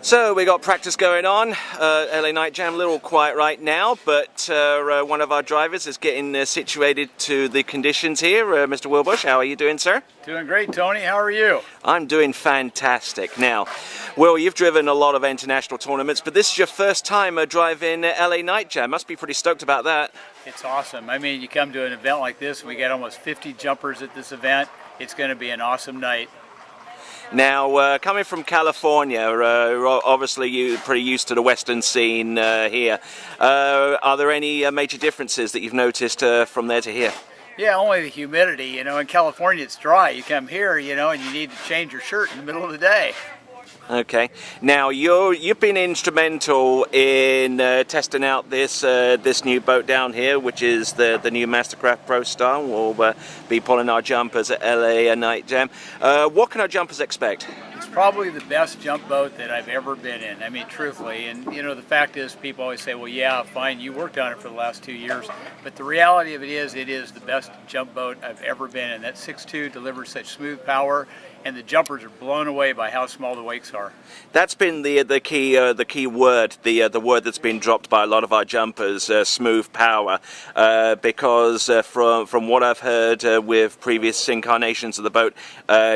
So we got practice going on. LA Night Jam, a little quiet right now, but one of our drivers is getting situated to the conditions here. Mr. Wilbush, how are you doing, sir? Doing great, Tony. How are you? I'm doing fantastic. Now, Will, you've driven a lot of international tournaments, but this is your first time driving LA Night Jam. Must be pretty stoked about that. It's awesome. I mean, you come to an event like this, we got almost 50 jumpers at this event. It's going to be an awesome night. Now, coming from California, obviously you're pretty used to the Western scene here. Are there any major differences that you've noticed from there to here? Yeah, only the humidity. You know, in California it's dry. You come here, you know, and you need to change your shirt in the middle of the day. Okay. Now you've been instrumental in testing out this new boat down here, which is the new Mastercraft Pro Star. We'll be pulling our jumpers at LA Night Jam. What can our jumpers expect? It's probably the best jump boat that I've ever been in. I mean, truthfully. And you know, the fact is, people always say, "Well, yeah, fine, you worked on it for the last 2 years." But the reality of it is the best jump boat I've ever been in. That 6.2 delivers such smooth power, and the jumpers are blown away by how small the wakes are. That's been the key word, the word that's been dropped by a lot of our jumpers, smooth power, because from what I've heard with previous incarnations of the boat,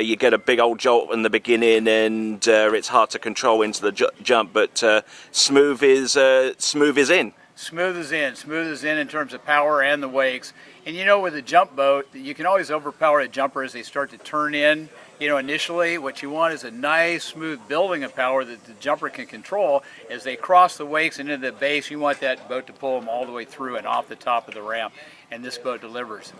you get a big old jolt in the beginning, and it's hard to control into the jump. But smooth is in. Smooth is in terms of power and the wakes. And you know, with a jump boat, you can always overpower a jumper as they start to turn in. You know, initially, what you want is a nice, smooth building of power that the jumper can control. As they cross the wakes and into the base, you want that boat to pull them all the way through and off the top of the ramp. And this boat delivers.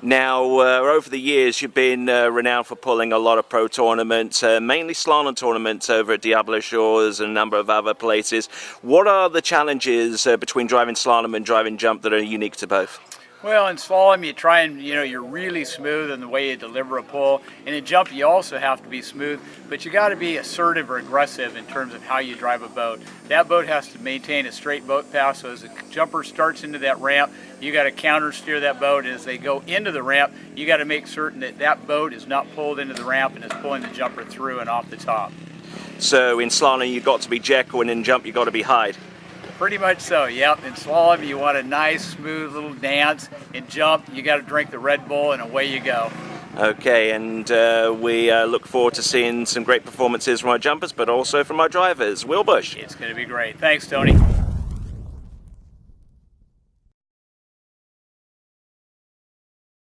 Now, over the years, you've been renowned for pulling a lot of pro tournaments, mainly slalom tournaments over at Diablo Shores and a number of other places. What are the challenges between driving slalom and driving jump that are unique to both? Well, in slalom, you try and, you know, you're really smooth in the way you deliver a pull. And in jump, you also have to be smooth, but you got to be assertive or aggressive in terms of how you drive a boat. That boat has to maintain a straight boat path, so as the jumper starts into that ramp, you got to counter steer that boat. As they go into the ramp, you got to make certain that that boat is not pulled into the ramp and is pulling the jumper through and off the top. So in slalom, you've got to be Jekyll, and in jump, you've got to be Hyde. Pretty much so, yep. In slalom, you want a nice, smooth little dance. In jump, you got to drink the Red Bull, and away you go. Okay, and we look forward to seeing some great performances from our jumpers, but also from our drivers. Wilbush. It's going to be great. Thanks, Tony.